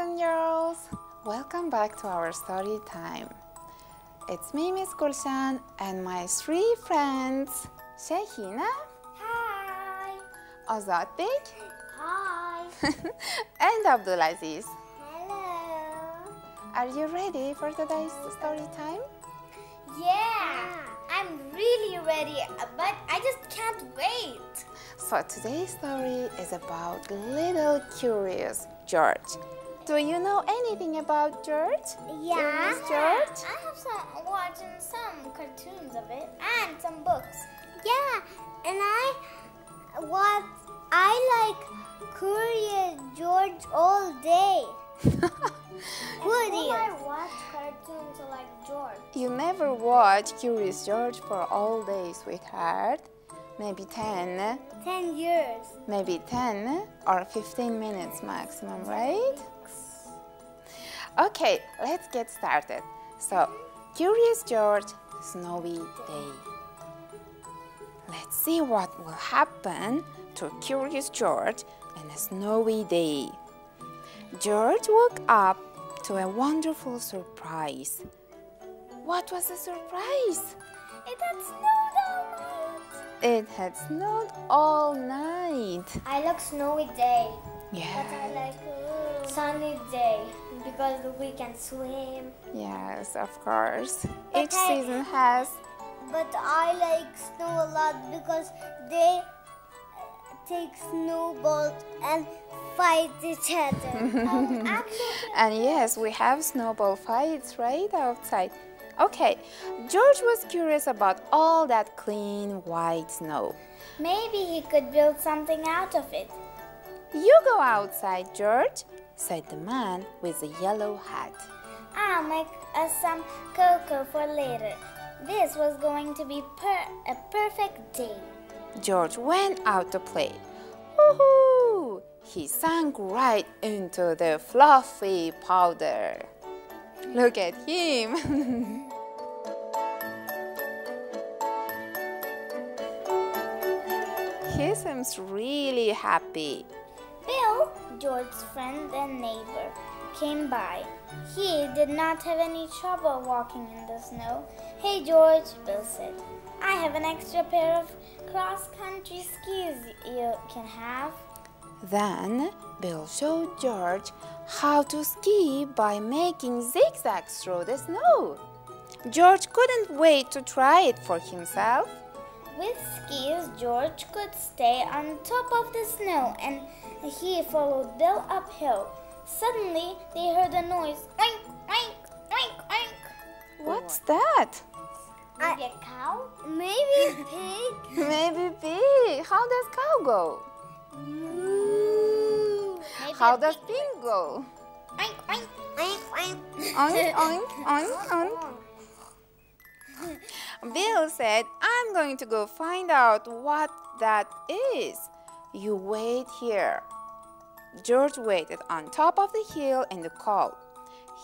and girls! Welcome back to our story time. It's me, Miss Gulshan, and my three friends, Shahina. Hi. Azadbek. Hi. And Abdulaziz. Hello. Are you ready for today's story time? Yeah, I'm really ready, but I just can't wait. So today's story is about little curious George. Do you know anything about George? Yeah. Curious George? I have watching some cartoons of it and some books. Yeah, and I like Curious George all day. I watch cartoons like George. You never watch Curious George for all day, sweetheart. Maybe 10. 10 years. Maybe 10 or 15 minutes maximum, right? Okay, let's get started. So, Curious George, snowy day. Let's see what will happen to Curious George on a snowy day. George woke up to a wonderful surprise. What was the surprise? It had snowed all night. It had snowed all night. I like snowy day. Yeah. But I like sunny day because we can swim. Yes, of course. But Each season has. But I like snow a lot because they take snowballs and fight each other. And yes, we have snowball fights right outside. Okay, George was curious about all that clean white snow. Maybe he could build something out of it. You go outside, George, said the man with the yellow hat. I'll make us some cocoa for later. This was going to be a perfect day. George went out to play. Woohoo! He sank right into the fluffy powder. Look at him. He seems really happy. Bill, George's friend and neighbor, came by. He did not have any trouble walking in the snow. Hey, George, Bill said. I have an extra pair of cross-country skis you can have. Then Bill showed George how to ski by making zigzags through the snow. George couldn't wait to try it for himself. With skis, George could stay on top of the snow and he followed Bill uphill. Suddenly, they heard a noise. Oink, oink, oink, oink. What's that? Maybe a cow? Maybe a pig? Maybe pig. How does cow go? Moo. How does pig go? Oink, oink, oink, oink. Oink, oink, oink, oink. Bill said, I'm going to go find out what that is. You wait here. George waited on top of the hill in the cold.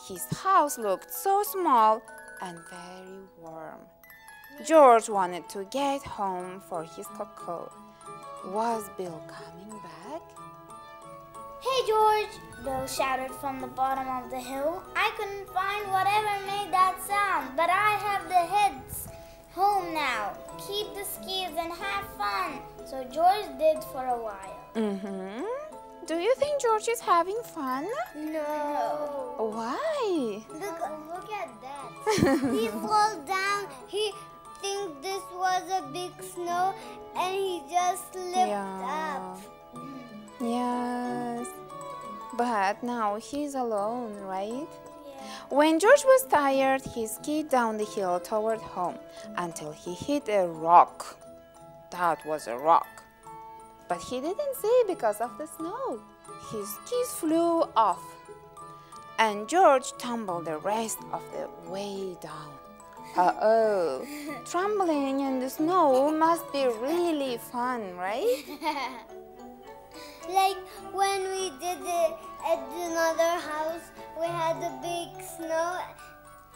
His house looked so small and very warm. George wanted to get home for his cocoa. Was Bill coming back? Hey, George, Bill shouted from the bottom of the hill. I couldn't find whatever made that sound, but I have the heads home now. Keep the skis and have fun. So George did for a while. Do you think George is having fun? No. Why? Look at that. He fell down. He think this was a big snow and he just slipped up. Yes. But now he's alone, right? Yeah. When George was tired, he skied down the hill toward home until he hit a rock. That was a rock. But he didn't see because of the snow. His skis flew off. And George tumbled the rest of the way down. Uh-oh. Tumbling in the snow must be really fun, right? Like when we did it at another house, we had a big snow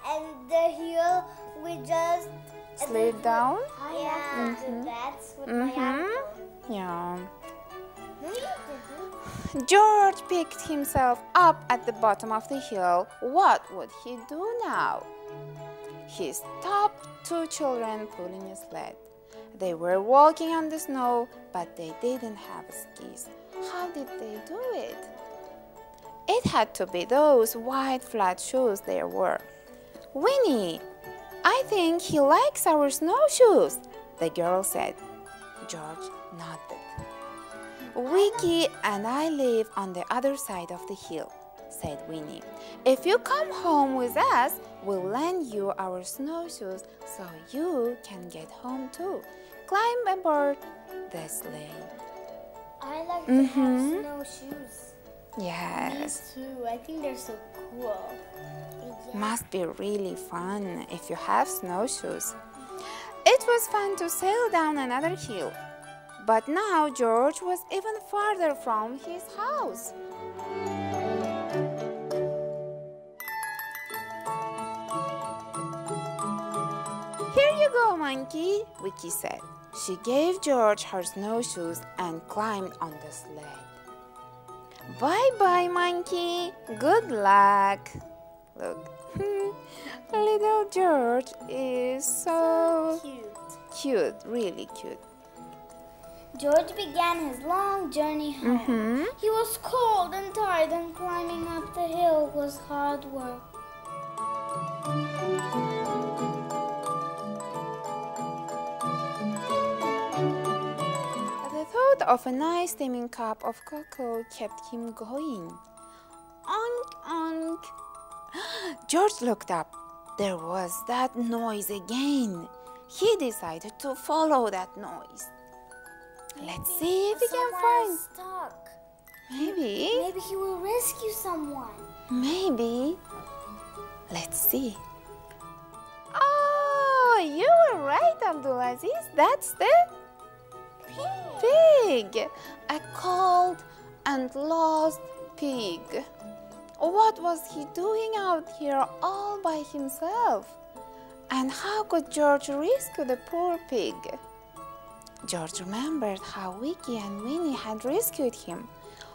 and the hill we just Slid down? Yeah, with my ankle. Yeah. No, you didn't. George picked himself up at the bottom of the hill. What would he do now? He stopped two children pulling a sled. They were walking on the snow, but they didn't have skis. How did they do it? It had to be those white flat shoes they wore. Winnie, I think he likes our snowshoes, the girl said. George nodded. Vicky and I live on the other side of the hill, said Winnie. If you come home with us, we'll lend you our snowshoes so you can get home too. Climb aboard the sleigh. I like to have snowshoes. Yes. Me too. I think they're so cool. Yeah. Must be really fun if you have snowshoes. It was fun to sail down another hill. But now George was even farther from his house. Here you go, monkey, Vicky said. She gave George her snowshoes and climbed on the sled. Bye-bye, monkey. Good luck. Look, little George is so cute, really cute. George began his long journey home. He was cold and tired, and climbing up the hill was hard work. The thought of a nice steaming cup of cocoa kept him going. Onk, onk. George looked up. There was that noise again. He decided to follow that noise. Let's see if we can find. Stuck. Maybe. Maybe he will rescue someone. Maybe. Let's see. Oh, you were right, Abdulaziz. That's the pig. A cold and lost pig. What was he doing out here all by himself? And how could George rescue the poor pig? George remembered how Vicky and Winnie had rescued him.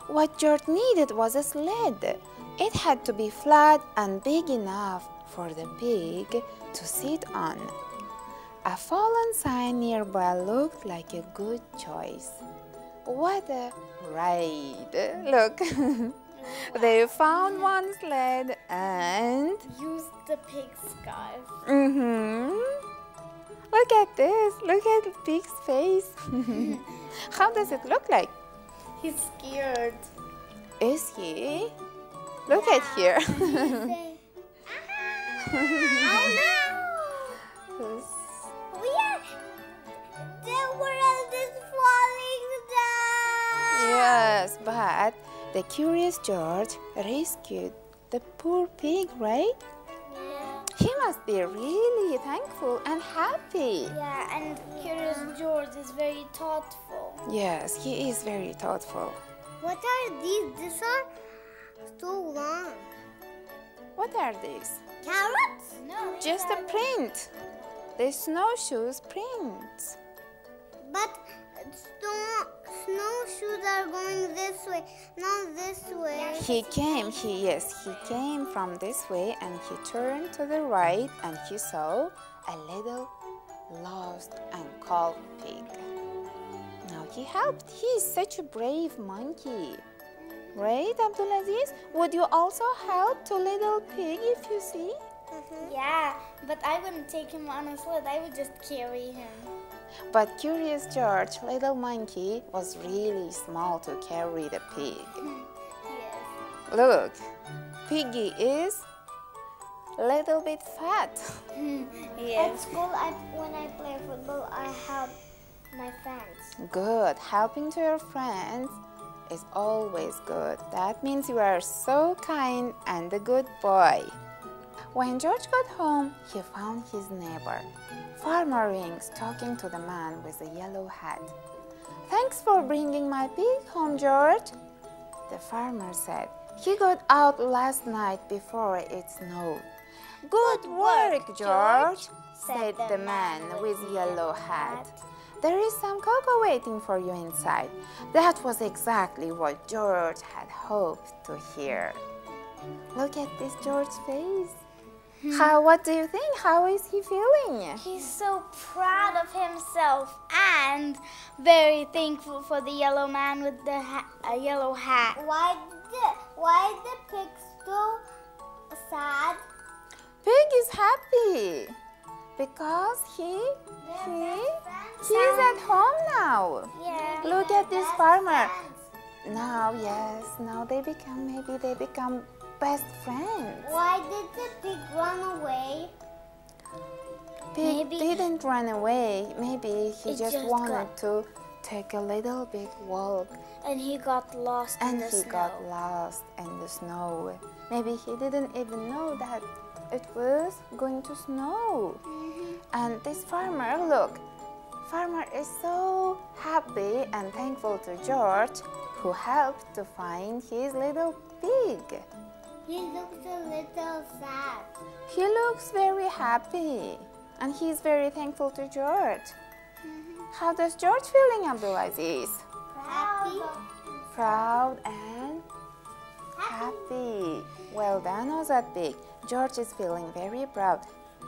What George needed was a sled. It had to be flat and big enough for the pig to sit on. A fallen sign nearby looked like a good choice. What a ride! Look, they found one sled and used the pig's scarf. Look at this. Look at the pig's face. How does it look like? He's scared. Is he? Look at here. The world is falling down. Yes, but the curious George rescued the poor pig, right? Yeah. He must be really thankful and happy. Yeah, and Curious George is very thoughtful. Yes, he is very thoughtful. What are these? These are so long. What are these? Carrots? No. Just a print. The snowshoes prints. But snowshoes are going this way, not this way. He came from this way, and he turned to the right, and he saw a little lost and cold pig. Now he helped. He is such a brave monkey. Right, Abdulaziz? Would you also help to little pig if you see? Yeah, but I wouldn't take him on a sled. I would just carry him. But Curious George, little monkey, was really small to carry the pig. Yes. Look, Piggy is a little bit fat. Yes. At school, when I play football, I help my friends. Good. Helping to your friends is always good. That means you are so kind and a good boy. When George got home, he found his neighbor, Farmer Rings, talking to the man with the yellow hat. Thanks for bringing my pig home, George, the farmer said. He got out last night before it snowed. Good work, George, said the man with yellow hat. There is some cocoa waiting for you inside. That was exactly what George had hoped to hear. Look at this George's face. What do you think? How is he feeling? He's so proud of himself and very thankful for the yellow man with the yellow hat. Why the pig so sad? Pig is happy because he's at home now. Yeah. Look at this farmer. Now they become best friends. Why did the pig run away? Pig didn't run away. Maybe he just wanted to take a little bit walk. And he got lost in the snow. And he got lost in the snow. Maybe he didn't even know that it was going to snow. And this farmer, look, farmer is so happy and thankful to George, who helped to find his little pig. He looks a little sad. He looks very happy, and he's very thankful to George. How does George feeling, Abdulaziz? Happy. Proud and happy. Well done, Ozat Bey. George is feeling very proud.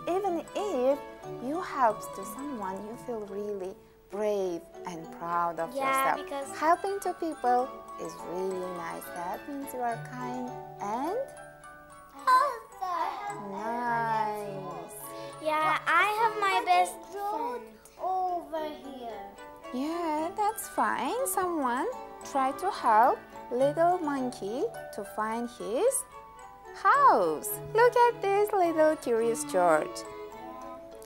Even if you help to someone, you feel really brave and proud of yourself. Because helping to people is really nice. That means you are kind and nice. Yeah, I have my best friend over here. Yeah, that's fine. Someone try to help little monkey to find his house. Look at this little curious George.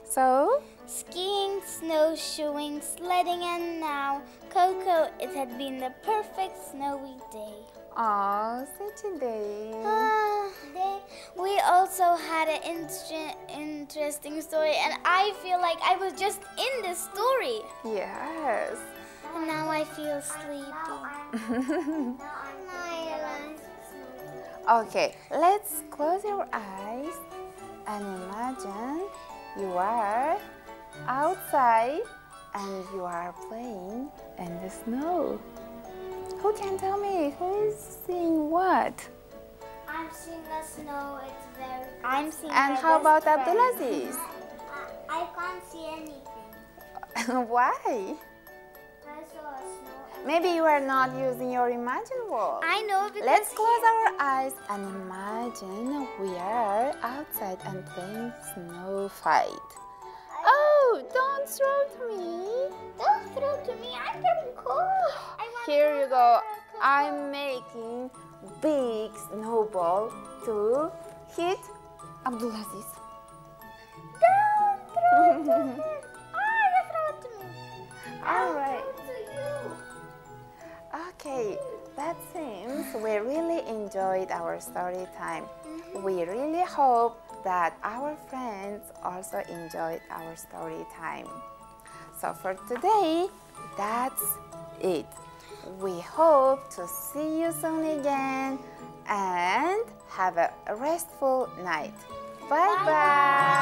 So, skiing, snowshoeing, sledding, and now Coco, it had been the perfect snowy day. oh, such a day. We also had an interesting story, and I feel like I was just in this story. Yes. And now I feel sleepy. Okay, let's close your eyes and imagine you are outside and you are playing in the snow. Who can tell me who is seeing what? I'm seeing the snow. It's very. I'm seeing. And how about Abdulaziz? I can't see anything. Why? I saw snow. Maybe you are not using your imagine wall. I know because. Let's close our eyes and imagine we are outside and playing snow fight. Oh, don't throw to me. Don't throw to me. I'm getting cold. Here you go. I'm making big snowball to hit Abdulaziz. Don't throw it to me. Oh, you throw it to me. All right. I'll throw it to you. Okay, that seems we really enjoyed our story time. We really hope that our friends also enjoyed our story time. So for today, that's it. We hope to see you soon again and have a restful night. Bye-bye.